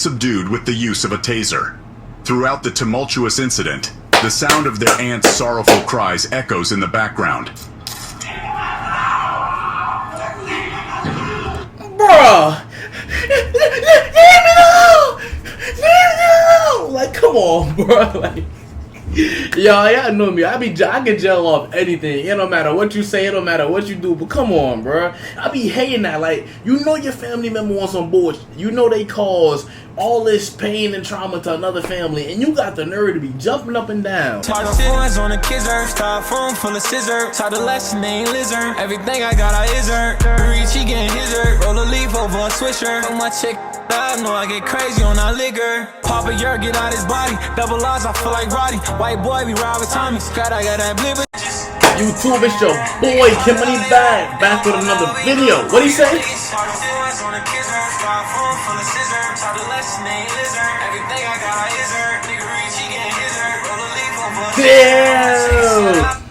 subdued with the use of a taser. Throughout the tumultuous incident, the sound of their aunt's sorrowful cries echoes in the background. Bruh! Leave me alone! Leave me alone! Like, come on, bro. Like, y'all know me. I can gel off anything. It don't matter what you say. It don't matter what you do. But come on, bro. I be hating that. Like, you know your family member on some bullshit. You know they cause all this pain and trauma to another family, and you got the nerve to be jumping up and down. Tired of feelings on the kizzer. Styrofoam full of scissor. Tired of lesson, they ain't lizard. Everything I got, I is her. Reach, he getting his her. Roll a leaf over a swisher. Fuck my chick. I know I get crazy on that liquor. Papa Yer get out his body. Double eyes, I feel like Roddy. White boy be ride with Tommy. Scott, I got that blibber. YouTube, it's your boy Kim Money back with another video. What he say? Damn!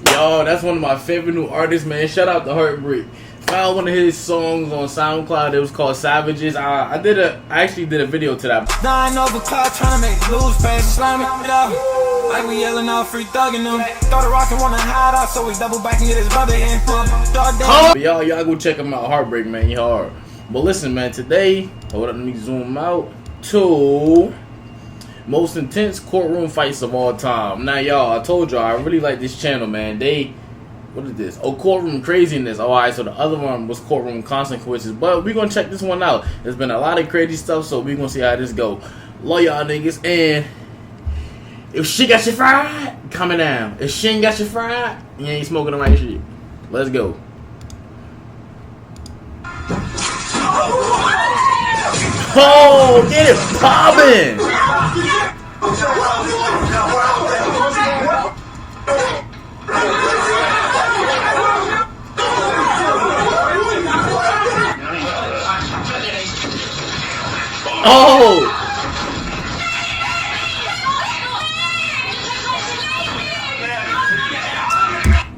Yo, that's one of my favorite new artists, man. Shout out to Heartbreak. Found one of his songs on SoundCloud. It was called Savages. I actually did a video to that. 9 over cloud trying to make lose fast, slamming it up. Like we yelling out, free thugging them. Started rocking, wanna hide out, so we double back and get his brother in. But y'all go check him out. Heartbreak, man. He hard. But listen, man. Today, hold up, let me zoom out to most intense courtroom fights of all time. Now, y'all, I told y'all I really like this channel, man. What is this? Oh, Courtroom Craziness. Oh, alright, so the other one was Courtroom Consequences. But we're gonna check this one out. There's been a lot of crazy stuff, so we're gonna see how this go. Love y'all niggas. And if she got you fried, coming down. If she ain't got you fried, you ain't smoking the right shit. Let's go. Oh, get it poppin'! Oh!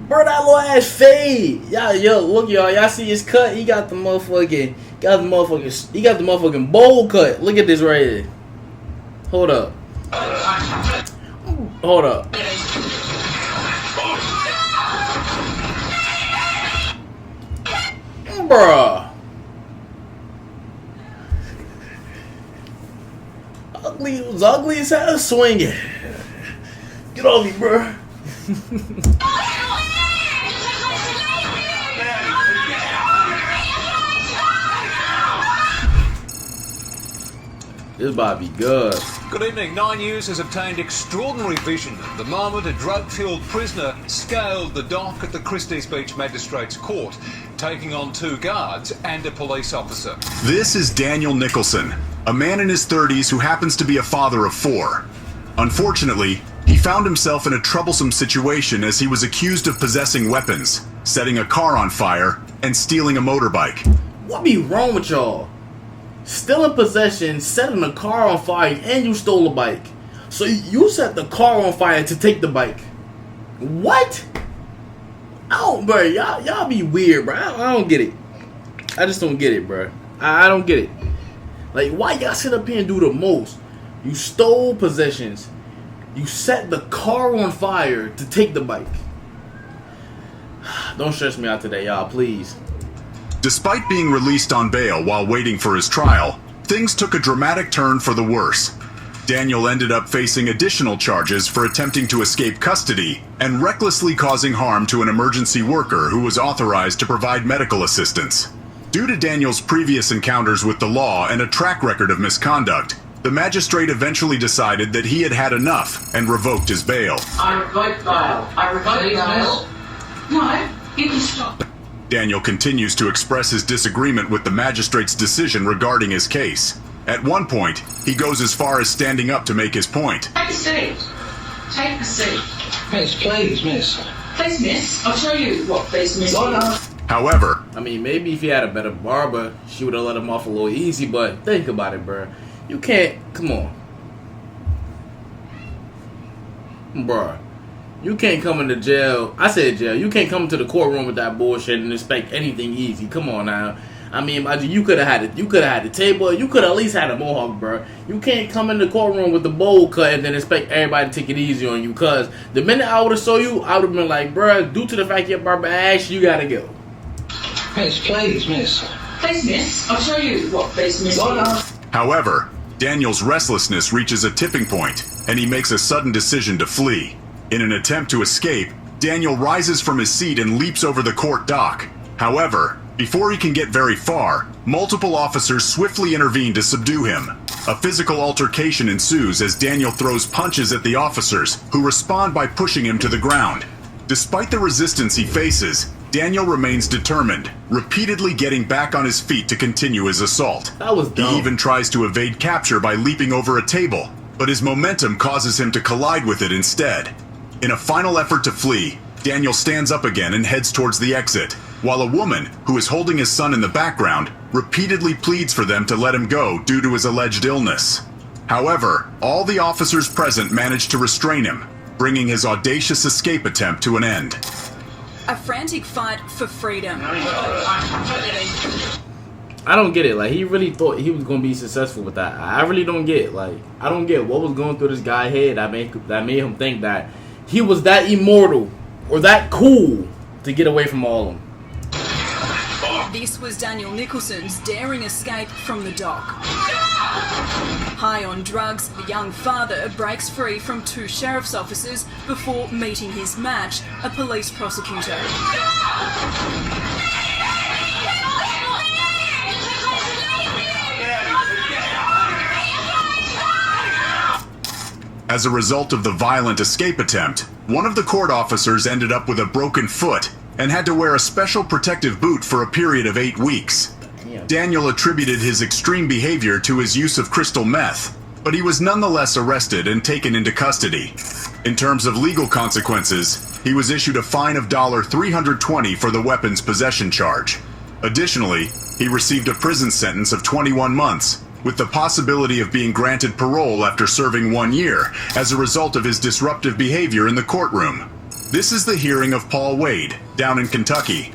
Bro, that little ass fade. Yo, look, y'all see his cut? He got the motherfucking, he got the motherfucking bowl cut. Look at this right here. Hold up. Hold up. Bruh. It was ugly as hell swinging. Get off me, bro. This about to be good. Good evening. 9 News has obtained extraordinary vision the moment a drug-fueled prisoner scaled the dock at the Christie's Beach Magistrates Court, taking on 2 guards and a police officer. This is Daniel Nicholson, a man in his 30s who happens to be a father of 4. Unfortunately, he found himself in a troublesome situation as he was accused of possessing weapons, setting a car on fire, and stealing a motorbike. What be wrong with y'all? Stealing possession, setting a car on fire, and you stole a bike. So you set the car on fire to take the bike. What? Bro, y'all be weird, bro. I don't get it. I just don't get it, bro. I don't get it. Like, why y'all sit up here and do the most? You stole possessions. You set the car on fire to take the bike. Don't stress me out today, y'all, please. Despite being released on bail while waiting for his trial, things took a dramatic turn for the worse. Daniel ended up facing additional charges for attempting to escape custody and recklessly causing harm to an emergency worker who was authorized to provide medical assistance. Due to Daniel's previous encounters with the law and a track record of misconduct, the magistrate eventually decided that he had had enough and revoked his bail. I revoke bail. I revoke bail. No, you can stop. Daniel continues to express his disagreement with the magistrate's decision regarding his case. At one point, he goes as far as standing up to make his point. Take a seat. Take a seat. Miss, please, miss. Please, miss. I'll show you what please, miss is. However, I mean, maybe if he had a better barber, she would have let him off a little easy, but think about it, bro. You can't, come on. Bruh. You can't come into jail. I said jail. You can't come to the courtroom with that bullshit and expect anything easy. Come on now. I mean, you could have had it. You could have had the table. You could have at least had a mohawk, bro. You can't come in the courtroom with the bowl cut and then expect everybody to take it easy on you. Cause the minute I would have saw you, I would have been like, bro, due to the fact your barber ass, you gotta go. Miss, please, miss. Please, miss. I'll show you what please, miss is. However, Daniel's restlessness reaches a tipping point, and he makes a sudden decision to flee. In an attempt to escape, Daniel rises from his seat and leaps over the court dock. However, before he can get very far, multiple officers swiftly intervene to subdue him. A physical altercation ensues as Daniel throws punches at the officers, who respond by pushing him to the ground. Despite the resistance he faces, Daniel remains determined, repeatedly getting back on his feet to continue his assault. That was dumb. He even tries to evade capture by leaping over a table, but his momentum causes him to collide with it instead. In a final effort to flee, Daniel stands up again and heads towards the exit, while a woman, who is holding his son in the background, repeatedly pleads for them to let him go due to his alleged illness. However, all the officers present manage to restrain him, bringing his audacious escape attempt to an end. A frantic fight for freedom. I don't get it. Like, he really thought he was gonna be successful with that. I really don't get it. Like, I don't get what was going through this guy's head that made him think that he was that immortal or that cool to get away from all of them. This was Daniel Nicholson's daring escape from the dock. High on drugs, the young father breaks free from 2 sheriff's officers before meeting his match, a police prosecutor. As a result of the violent escape attempt, one of the court officers ended up with a broken foot and had to wear a special protective boot for a period of 8 weeks. Daniel attributed his extreme behavior to his use of crystal meth, but he was nonetheless arrested and taken into custody. In terms of legal consequences, he was issued a fine of $320 for the weapons possession charge. Additionally, he received a prison sentence of 21 months, with the possibility of being granted parole after serving 1 year as a result of his disruptive behavior in the courtroom. This is the hearing of Paul Wade, down in Kentucky.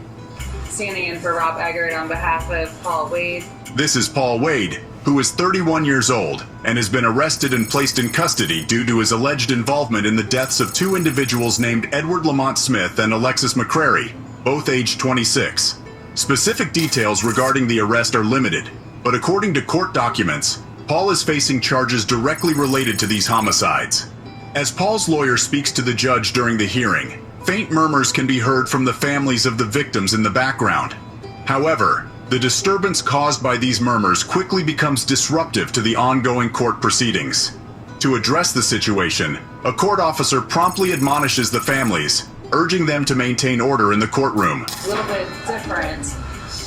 Standing in for Rob Eggert on behalf of Paul Wade. This is Paul Wade, who is 31 years old and has been arrested and placed in custody due to his alleged involvement in the deaths of 2 individuals named Edward Lamont Smith and Alexis McCrary, both aged 26. Specific details regarding the arrest are limited, but according to court documents, Paul is facing charges directly related to these homicides. As Paul's lawyer speaks to the judge during the hearing, faint murmurs can be heard from the families of the victims in the background. However, the disturbance caused by these murmurs quickly becomes disruptive to the ongoing court proceedings. To address the situation, a court officer promptly admonishes the families, urging them to maintain order in the courtroom. A little bit different.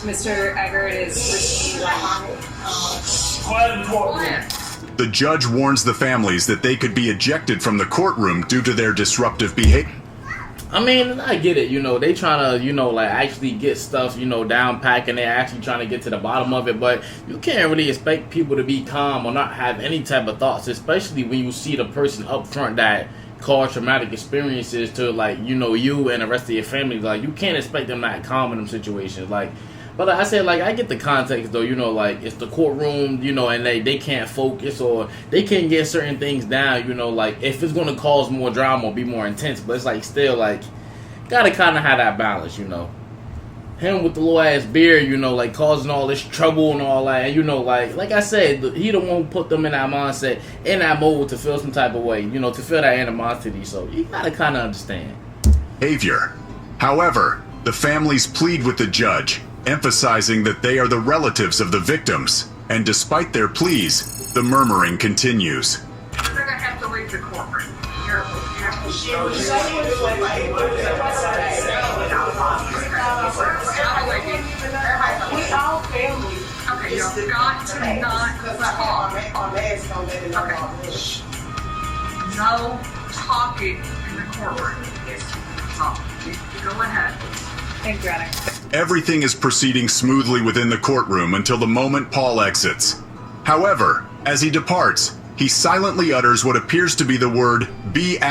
Mr. Eggert is The judge warns the families that they could be ejected from the courtroom due to their disruptive behavior. I mean, I get it, they trying to, like, actually get stuff, down pack, and they're actually trying to get to the bottom of it, but you can't really expect people to be calm or not have any type of thoughts, especially when you see the person up front that caused traumatic experiences to, like, you and the rest of your family. Like, you can't expect them not calm in them situations, like. But like I said, like, I get the context, though, like, it's the courtroom, and they can't focus or they can't get certain things down, like, if it's going to cause more drama or be more intense. But it's, like, still, like, gotta kind of have that balance, Him with the little ass beard, like, causing all this trouble and all that, and, like I said, he the one who put them in that mindset, in that mode to feel some type of way, to feel that animosity. So you gotta kind of understand. Behavior. However, the families plead with the judge, emphasizing that they are the relatives of the victims, and despite their pleas, the murmuring continues. You're gonna have to leave the courtroom. We all family. Okay, you've got to not talk. Okay. No talking in the courtroom. Go ahead. Thank you, Honor. Everything is proceeding smoothly within the courtroom until the moment Paul exits. However, as he departs, he silently utters what appears to be the word B***chi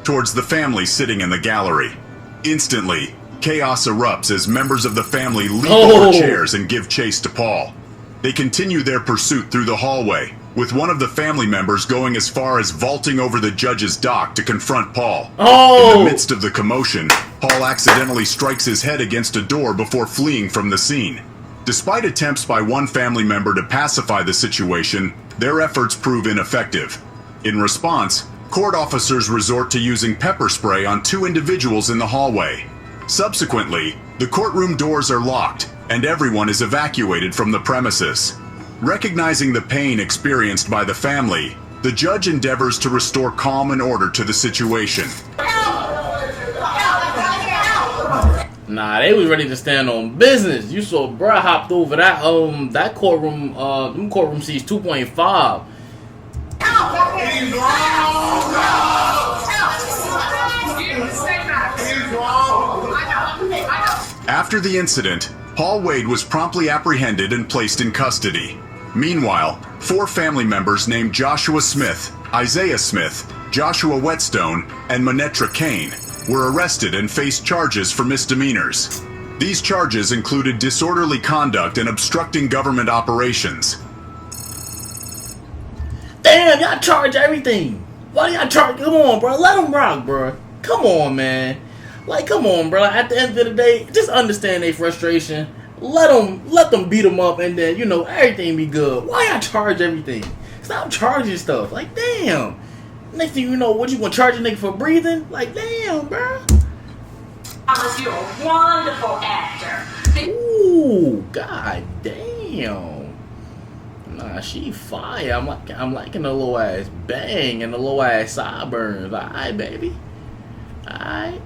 towards the family sitting in the gallery. Instantly, Chaos erupts as members of the family leap over chairs and give chase to Paul. They continue their pursuit through the hallway, with one of the family members going as far as vaulting over the judge's dock to confront Paul. In the midst of the commotion, Paul accidentally strikes his head against a door before fleeing from the scene. Despite attempts by one family member to pacify the situation, their efforts prove ineffective. In response, court officers resort to using pepper spray on 2 individuals in the hallway. Subsequently, the courtroom doors are locked, and everyone is evacuated from the premises. Recognizing the pain experienced by the family, the judge endeavors to restore calm and order to the situation. Nah, they was ready to stand on business. You saw bruh hopped over that courtroom, courtroom seats 2.5. After the incident, Paul Wade was promptly apprehended and placed in custody. Meanwhile, 4 family members named Joshua Smith, Isaiah Smith, Joshua Whetstone, and Manetra Kane were arrested and faced charges for misdemeanors. These charges included disorderly conduct and obstructing government operations. Damn, y'all charge everything. Why y'all charge? Come on, bro. Let them rock, bro. Come on, man. Like, come on, bro. At the end of the day, just understand their frustration. Let them beat them up, and then, you know, everything be good. Why y'all charge everything? Stop charging stuff. Like, damn. Next thing you know, what you gonna charge a nigga for breathing? Like, damn, bro. You're a wonderful actor. Ooh, god damn. Nah, she fire. I'm liking the little ass bang and the little ass sideburns. Alright, baby. Alright.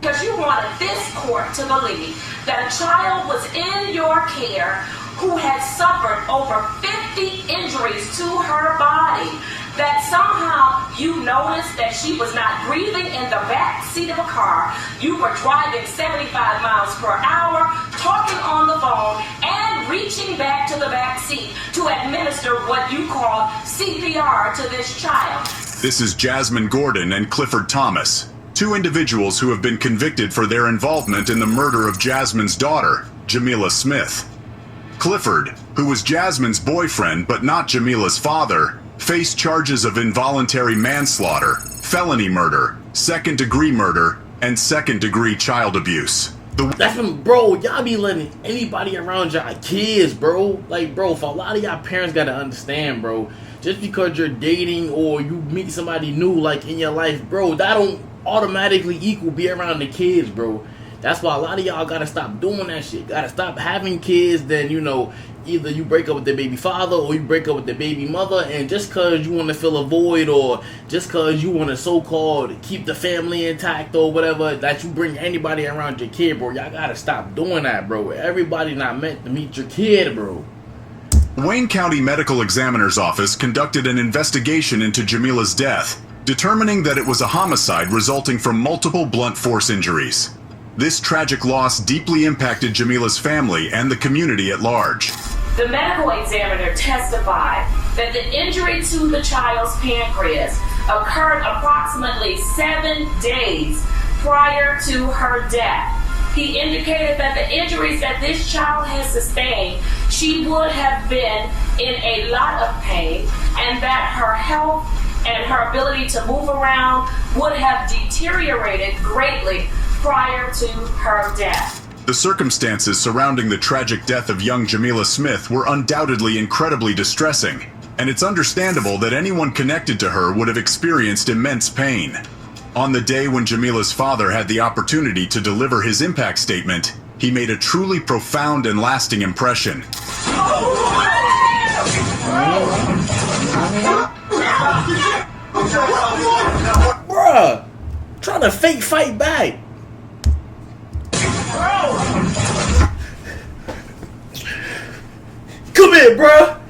Because you wanted this court to believe that a child was in your care who had suffered over 50 injuries to her body, that somehow you noticed that she was not breathing in the back seat of a car. You were driving 75 miles per hour, talking on the phone, and reaching back to the back seat to administer what you call CPR to this child. This is Jasmine Gordon and Clifford Thomas, 2 individuals who have been convicted for their involvement in the murder of Jasmine's daughter, Jamila Smith. Clifford, who was Jasmine's boyfriend but not Jamila's father, faced charges of involuntary manslaughter, felony murder, second-degree murder, and second-degree child abuse. That's when, bro, y'all be letting anybody around y'all kids, bro. Like, bro, for a lot of y'all parents gotta understand, bro, just because you're dating or you meet somebody new, like, in your life, bro, that don't automatically equal be around the kids, bro. That's why a lot of y'all gotta stop doing that shit. Gotta stop having kids. Then, you know, either you break up with their baby father or you break up with their baby mother, and just cause you want to fill a void or just cause you want to so-called keep the family intact or whatever, that you bring anybody around your kid, bro. Y'all gotta stop doing that, bro. Everybody not meant to meet your kid, bro. Wayne County Medical Examiner's Office conducted an investigation into Jamila's death, determining that it was a homicide resulting from multiple blunt force injuries. This tragic loss deeply impacted Jamila's family and the community at large. The medical examiner testified that the injury to the child's pancreas occurred approximately 7 days prior to her death. He indicated that the injuries that this child has sustained, she would have been in a lot of pain, and that her health and her ability to move around would have deteriorated greatly prior to her death. The circumstances surrounding the tragic death of young Jamila Smith were undoubtedly incredibly distressing, and it's understandable that anyone connected to her would have experienced immense pain. On the day when Jamila's father had the opportunity to deliver his impact statement, he made a truly profound and lasting impression. Bruh, trying to fake fight back. Come here, bruh.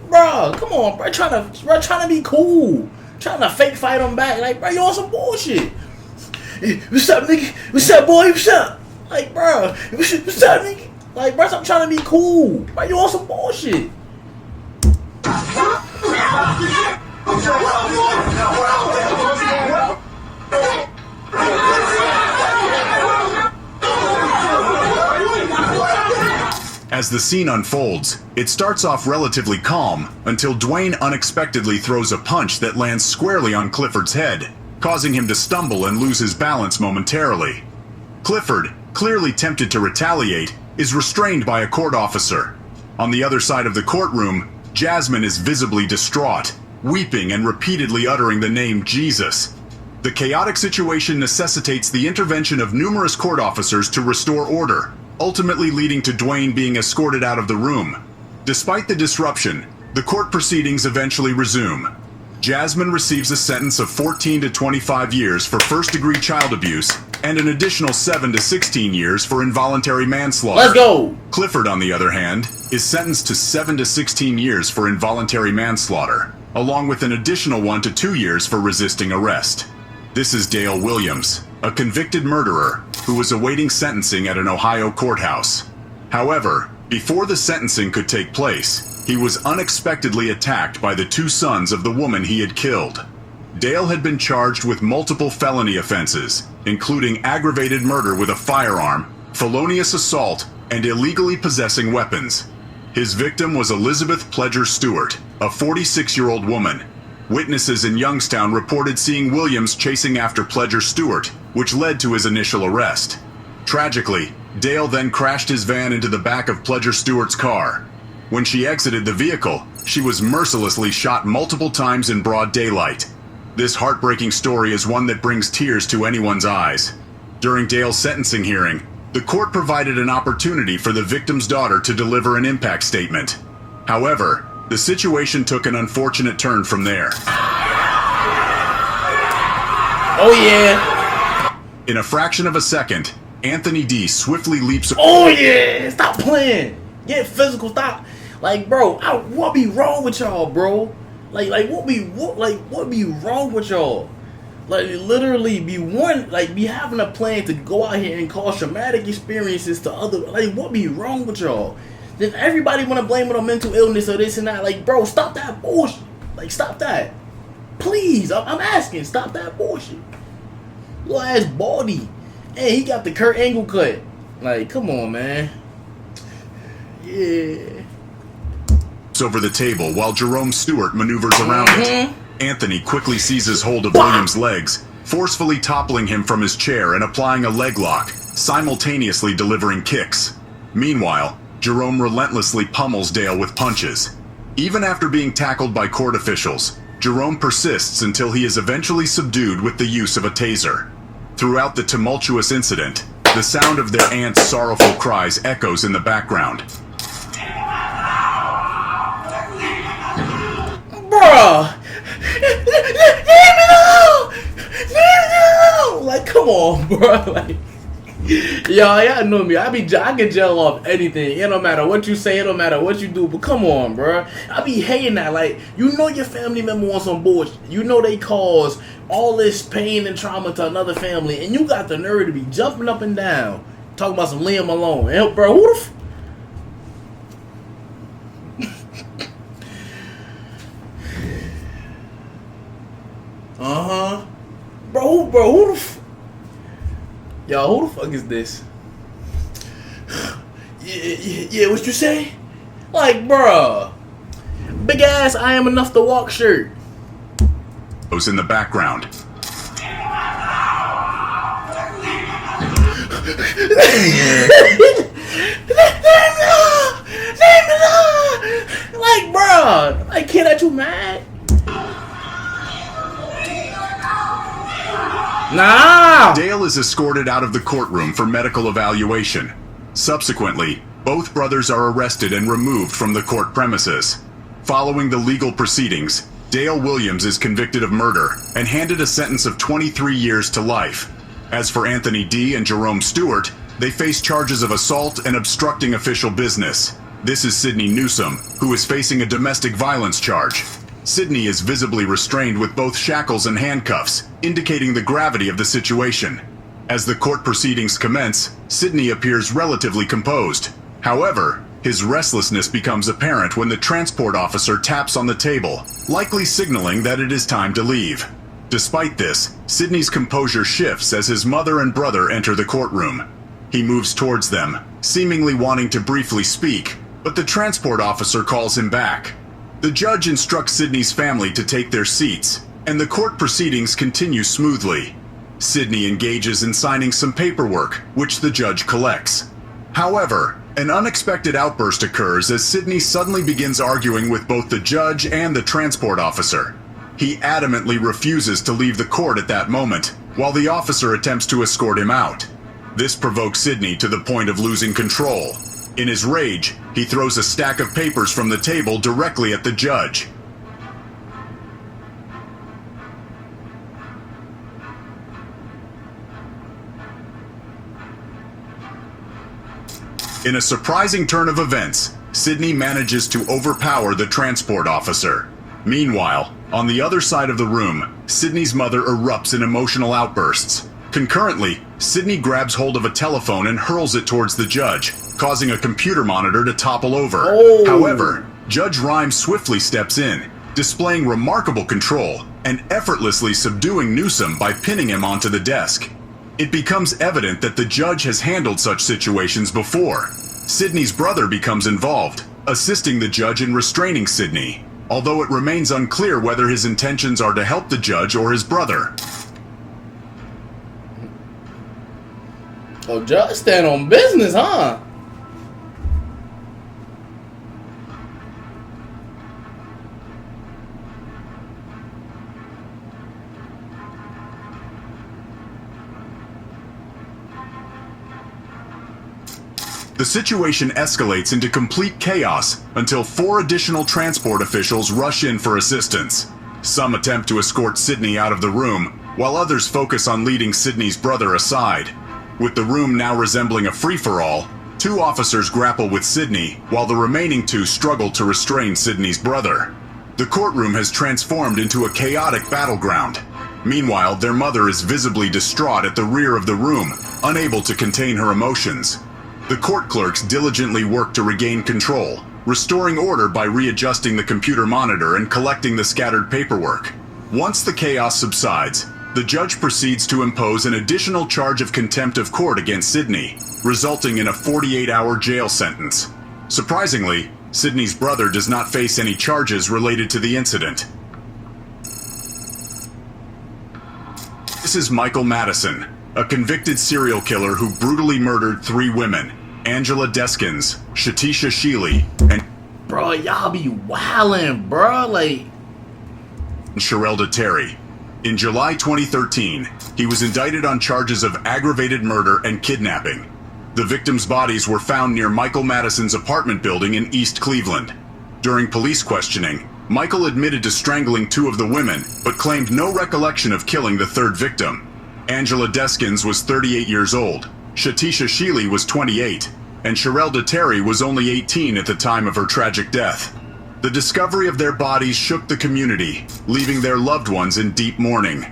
Bruh, come on, bruh. Trying to be cool. Trying to fake fight him back. Like, bruh, you on some bullshit. Hey, what's up, nigga? What's up, boy? What's up? Like, bruh, what's up, nigga? Like, bruh, I'm trying to be cool. Bruh, you on some bullshit. As the scene unfolds, it starts off relatively calm until Dwayne unexpectedly throws a punch that lands squarely on Clifford's head, causing him to stumble and lose his balance momentarily. Clifford, clearly tempted to retaliate, is restrained by a court officer. On the other side of the courtroom, Jasmine is visibly distraught, weeping and repeatedly uttering the name Jesus. The chaotic situation necessitates the intervention of numerous court officers to restore order, ultimately leading to Dwayne being escorted out of the room. Despite the disruption, the court proceedings eventually resume. Jasmine receives a sentence of 14 to 25 years for first-degree child abuse and an additional 7 to 16 years for involuntary manslaughter. Let's go! Clifford, on the other hand, is sentenced to 7 to 16 years for involuntary manslaughter, along with an additional 1 to 2 years for resisting arrest. This is Dale Williams, a convicted murderer who was awaiting sentencing at an Ohio courthouse. However, before the sentencing could take place, he was unexpectedly attacked by the 2 sons of the woman he had killed. Dale had been charged with multiple felony offenses, including aggravated murder with a firearm, felonious assault, and illegally possessing weapons. His victim was Elizabeth Pledger Stewart, a 46-year-old woman. Witnesses in Youngstown reported seeing Williams chasing after Pledger Stewart, which led to his initial arrest. Tragically, Dale then crashed his van into the back of Pledger Stewart's car. When she exited the vehicle, she was mercilessly shot multiple times in broad daylight. This heartbreaking story is one that brings tears to anyone's eyes. During Dale's sentencing hearing, the court provided an opportunity for the victim's daughter to deliver an impact statement. However, the situation took an unfortunate turn from there. Oh yeah! In a fraction of a second, Anthony D. swiftly leaps. Oh yeah! Stop playing! Get physical, stop! Like, bro, what be wrong with y'all, bro? What be wrong with y'all? Like, literally be having a plan to go out here and cause traumatic experiences to other. Like, what be wrong with y'all? Then everybody want to blame it on mental illness or this and that. Like, bro, stop that bullshit. Like, stop that. Please, I'm asking, stop that bullshit. Little ass baldy. Hey, he got the Kurt Angle cut. Like, come on, man. Yeah. Over the table while Jerome Stewart maneuvers around it. Anthony quickly seizes hold of Williams' legs, forcefully toppling him from his chair and applying a leg lock, simultaneously delivering kicks. Meanwhile, Jerome relentlessly pummels Dale with punches. Even after being tackled by court officials, Jerome persists until he is eventually subdued with the use of a taser. Throughout the tumultuous incident, the sound of their aunt's sorrowful cries echoes in the background. Bruh! Leave me alone! Leave me alone! Like, come on, bro. Like, y'all know me. I can gel off anything. It don't matter what you say. It don't matter what you do. But come on, bro. I be hating that. Like, you know your family member on some bullshit. You know they cause all this pain and trauma to another family, and you got the nerve to be jumping up and down talking about some Liam Malone. And, bro, who the Bro, who the Y'all, who the fuck is this? Yeah, what you say? Like, bruh. Big ass I am enough to walk shirt. Was in the background. Like, bruh. Like, kid, are you mad? Nah! Dale is escorted out of the courtroom for medical evaluation. Subsequently, both brothers are arrested and removed from the court premises. Following the legal proceedings, Dale Williams is convicted of murder and handed a sentence of 23 years to life. As for Anthony D. and Jerome Stewart, they face charges of assault and obstructing official business. This is Sydney Newsom, who is facing a domestic violence charge. Sydney is visibly restrained with both shackles and handcuffs, indicating the gravity of the situation. As the court proceedings commence, Sydney appears relatively composed. However, his restlessness becomes apparent when the transport officer taps on the table, likely signaling that it is time to leave. Despite this, Sydney's composure shifts as his mother and brother enter the courtroom. He moves towards them, seemingly wanting to briefly speak, but the transport officer calls him back. The judge instructs Sydney's family to take their seats, and the court proceedings continue smoothly. Sydney engages in signing some paperwork, which the judge collects. However, an unexpected outburst occurs as Sydney suddenly begins arguing with both the judge and the transport officer. He adamantly refuses to leave the court at that moment, while the officer attempts to escort him out. This provokes Sydney to the point of losing control. In his rage, he throws a stack of papers from the table directly at the judge. In a surprising turn of events, Sydney manages to overpower the transport officer. Meanwhile, on the other side of the room, Sydney's mother erupts in emotional outbursts. Concurrently, Sydney grabs hold of a telephone and hurls it towards the judge, causing a computer monitor to topple over. Oh. However, Judge Rhymes swiftly steps in, displaying remarkable control and effortlessly subduing Newsom by pinning him onto the desk. It becomes evident that the judge has handled such situations before. Sydney's brother becomes involved, assisting the judge in restraining Sydney, although it remains unclear whether his intentions are to help the judge or his brother. Oh, judge stand on business, huh? The situation escalates into complete chaos until 4 additional transport officials rush in for assistance. Some attempt to escort Sydney out of the room, while others focus on leading Sydney's brother aside. With the room now resembling a free-for-all, 2 officers grapple with Sydney, while the remaining 2 struggle to restrain Sydney's brother. The courtroom has transformed into a chaotic battleground. Meanwhile, their mother is visibly distraught at the rear of the room, unable to contain her emotions. The court clerks diligently work to regain control, restoring order by readjusting the computer monitor and collecting the scattered paperwork. Once the chaos subsides, the judge proceeds to impose an additional charge of contempt of court against Sydney, resulting in a 48-hour jail sentence. Surprisingly, Sydney's brother does not face any charges related to the incident. This is Michael Madison, a convicted serial killer who brutally murdered 3 women, Angela Deskins, Shatisha Sheely, and Bro, y'all be wildin', bro. Like, Sherelda Terry. In July 2013, he was indicted on charges of aggravated murder and kidnapping. The victims' bodies were found near Michael Madison's apartment building in East Cleveland. During police questioning, Michael admitted to strangling 2 of the women, but claimed no recollection of killing the 3rd victim. Angela Deskins was 38 years old, Shatisha Sheely was 28, and Sherelda Terry was only 18 at the time of her tragic death. The discovery of their bodies shook the community, leaving their loved ones in deep mourning.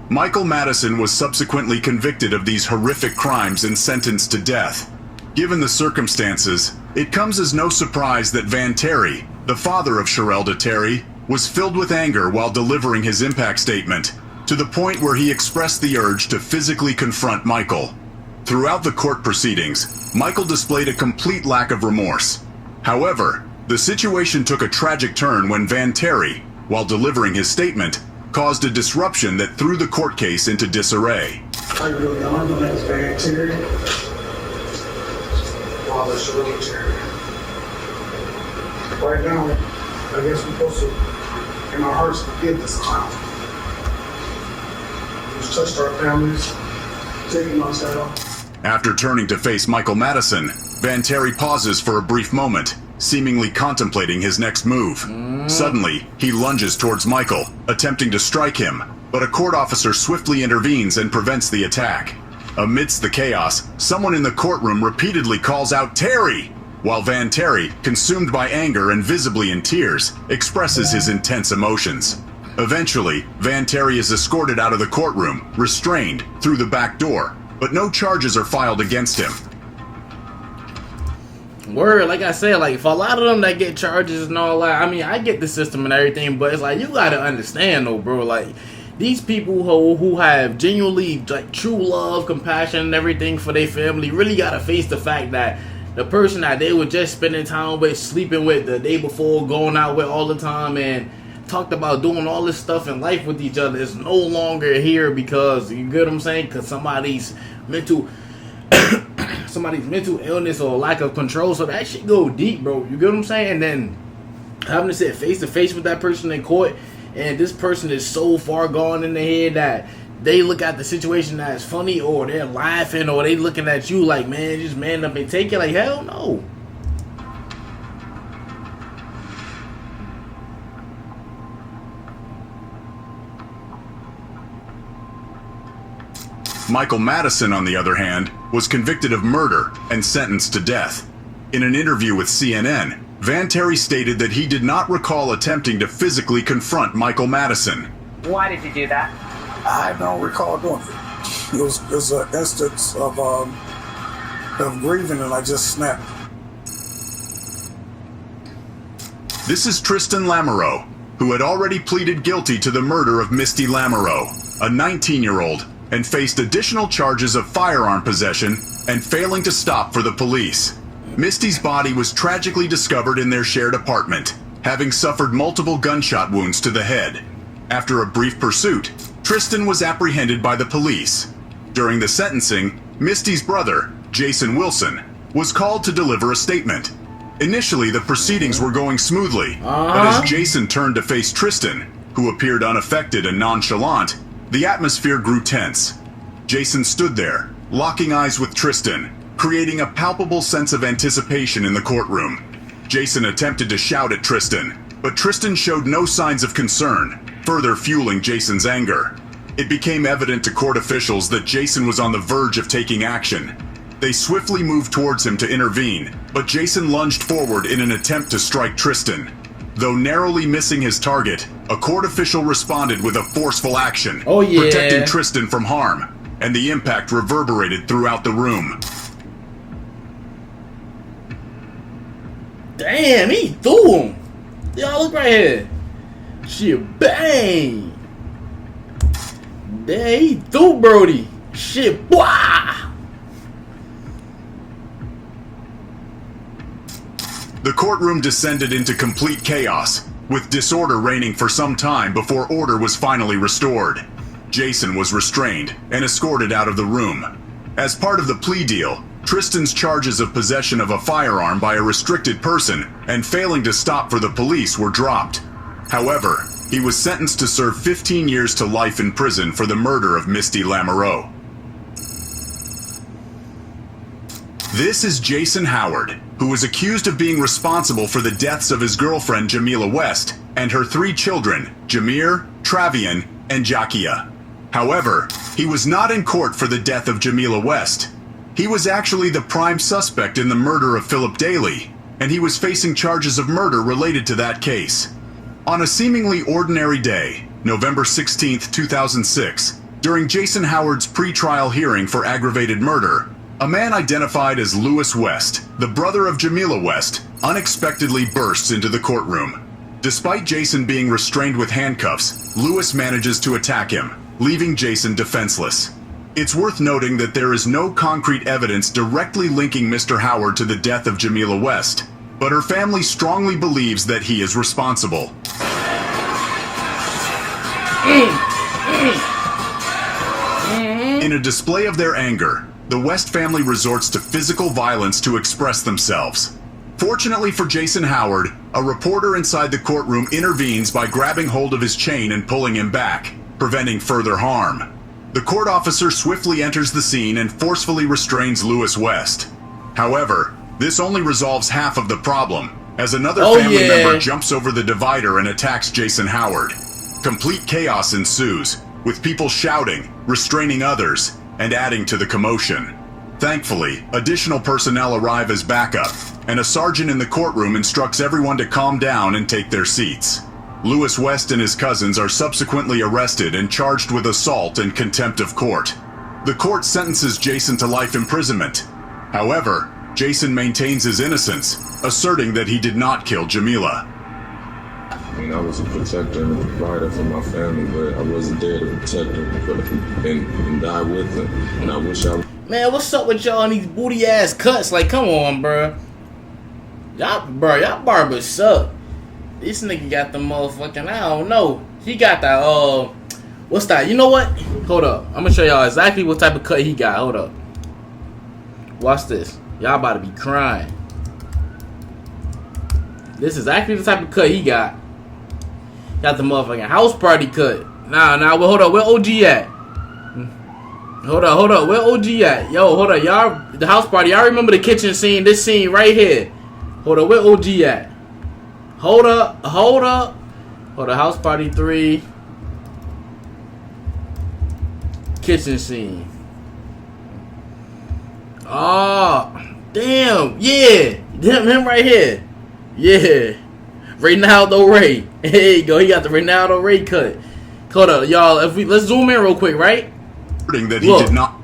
Michael Madison was subsequently convicted of these horrific crimes and sentenced to death. Given the circumstances, it comes as no surprise that Van Terry, the father of Sherelda Terry, was filled with anger while delivering his impact statement, to the point where he expressed the urge to physically confront Michael. Throughout the court proceedings, Michael displayed a complete lack of remorse. However, the situation took a tragic turn when Van Terry, while delivering his statement, caused a disruption that threw the court case into disarray. How you doing? My name is Van Terry. Father Sherelda Terry. Right now, I guess we're supposed to, in our hearts, forgive this clown. He's touched our families, taking us out. After turning to face Michael Madison, Van Terry pauses for a brief moment, seemingly contemplating his next move. Suddenly, he lunges towards Michael, attempting to strike him, but a court officer swiftly intervenes and prevents the attack. Amidst the chaos, someone in the courtroom repeatedly calls out "Terry!" while Van Terry, consumed by anger and visibly in tears, expresses his intense emotions. Eventually, Van Terry is escorted out of the courtroom, restrained, through the back door, but no charges are filed against him. word, like I said, like for a lot of them that get charges and all that, I mean, I get the system and everything, but it's like, you gotta understand though, bro, like, these people who have genuinely like true love, compassion, and everything for their family really gotta face the fact that the person that they were just spending time with, sleeping with the day before, going out with all the time, and talked about doing all this stuff in life with each other is no longer here because, you get what I'm saying? Because somebody's mental illness or lack of control. So that shit go deep, bro. You get what I'm saying? And then having to sit face to face with that person in court, and this person is so far gone in the head that they look at the situation as funny, or they're laughing, or they looking at you like, man, just man up and take it. Like, hell no. Michael Madison, on the other hand, was convicted of murder and sentenced to death. In an interview with CNN, Van Terry stated that he did not recall attempting to physically confront Michael Madison. Why did you do that? I don't recall doing it. It was an instance of grieving, and I just snapped. This is Tristan Lamoureux, who had already pleaded guilty to the murder of Misty Lamoureux, a 19-year-old, and faced additional charges of firearm possession and failing to stop for the police. Misty's body was tragically discovered in their shared apartment, having suffered multiple gunshot wounds to the head. After a brief pursuit, Tristan was apprehended by the police. During the sentencing, Misty's brother, Jason Wilson, was called to deliver a statement. Initially, the proceedings were going smoothly, but as Jason turned to face Tristan, who appeared unaffected and nonchalant, the atmosphere grew tense. Jason stood there, locking eyes with Tristan, creating a palpable sense of anticipation in the courtroom. Jason attempted to shout at Tristan, but Tristan showed no signs of concern, further fueling Jason's anger. It became evident to court officials that Jason was on the verge of taking action. They swiftly moved towards him to intervene, but Jason lunged forward in an attempt to strike Tristan. Though narrowly missing his target, a court official responded with a forceful action, protecting Tristan from harm, and the impact reverberated throughout the room. Damn, he threw him. Y'all look right here. Shit, bang. There, he threw Brody. Shit, wah. The courtroom descended into complete chaos, with disorder reigning for some time before order was finally restored. Jason was restrained and escorted out of the room. As part of the plea deal, Tristan's charges of possession of a firearm by a restricted person and failing to stop for the police were dropped. However, he was sentenced to serve 15 years to life in prison for the murder of Misty Lamoureux. This is Jason Howard, who was accused of being responsible for the deaths of his girlfriend Jamila West and her 3 children, Jameer, Travian, and Jakia. However, he was not in court for the death of Jamila West. He was actually the prime suspect in the murder of Philip Daly, and he was facing charges of murder related to that case. On a seemingly ordinary day, November 16, 2006, during Jason Howard's pre-trial hearing for aggravated murder, a man identified as Lewis West, the brother of Jamila West, unexpectedly bursts into the courtroom. Despite Jason being restrained with handcuffs, Lewis manages to attack him, leaving Jason defenseless. It's worth noting that there is no concrete evidence directly linking Mr. Howard to the death of Jamila West, but her family strongly believes that he is responsible. In a display of their anger, the West family resorts to physical violence to express themselves. Fortunately for Jason Howard, a reporter inside the courtroom intervenes by grabbing hold of his chain and pulling him back, preventing further harm. The court officer swiftly enters the scene and forcefully restrains Lewis West. However, this only resolves half of the problem, as another family member jumps over the divider and attacks Jason Howard. Complete chaos ensues, with people shouting, restraining others, and adding to the commotion. Thankfully, additional personnel arrive as backup, and a sergeant in the courtroom instructs everyone to calm down and take their seats. Lewis West and his cousins are subsequently arrested and charged with assault and contempt of court. The court sentences Jason to life imprisonment. However, Jason maintains his innocence, asserting that he did not kill Jamila. I mean, I was a protector and a provider for my family, but I wasn't there to protect them and die with them. And I wish I... Man, what's up with y'all and these booty ass cuts? Like, come on, bro. Y'all barbers suck. This nigga got the motherfucking, I don't know. He got that, what's that? You know what? Hold up. I'm gonna show y'all exactly what type of cut he got. Hold up. Watch this. Y'all about to be crying. This is exactly the type of cut he got. Got the motherfucking house party cut. Nah, well, hold up. Where OG at? Hold up. Where OG at? Yo, hold up. Y'all, the house party. Y'all remember the kitchen scene? This scene right here. Hold up. Where OG at? Hold up. Hold up. House party 3. Kitchen scene. Oh, damn. Yeah. Damn, him right here. Yeah. Reynaldo Ray. There you go. He got the Reynaldo Ray cut. Hold up, y'all. Let's zoom in real quick, right? That he did not.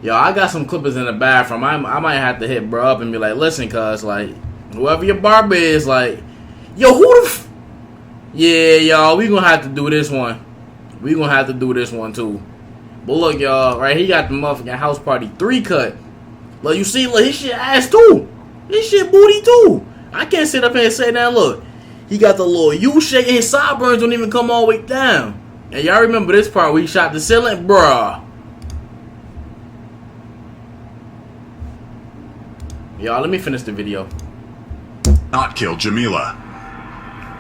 Yo, I got some clippers in the bathroom. I might have to hit bro up and be like, listen, cuz, like, whoever your barber is, like, yo, who the yeah, y'all, we gonna have to do this one. We gonna have to do this one, too. But look, y'all, right, he got the motherfucking house party 3 cut. Look, you see, look, his shit ass, too. His shit booty, too. I can't sit up here and say that. Look, he got the little U-shape, and his sideburns don't even come all the way down. And y'all remember this part where he shot the ceiling? Bruh. Y'all, let me finish the video. Not kill Jamila.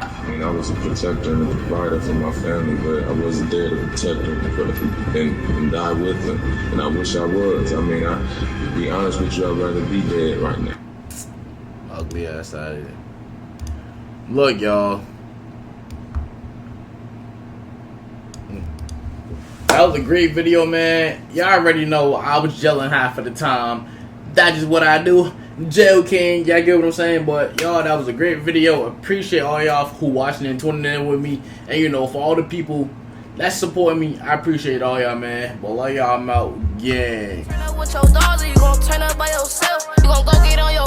I mean, I was a protector and a provider for my family, but I wasn't there to protect them and die with them. And I wish I was. I mean, to be honest with you, I'd rather be dead right now. Ugly ass out of here. Look, y'all. That was a great video, man. Y'all already know I was gelling half of the time. That's just what I do. Jail King, y'all get what I'm saying? But y'all, that was a great video. Appreciate all y'all who watching and tuning in with me. And you know, for all the people that support me, I appreciate all y'all, man. But love y'all, I'm out. Gang. With your dogs, or you gon' turn up by yourself? You gon' go get on your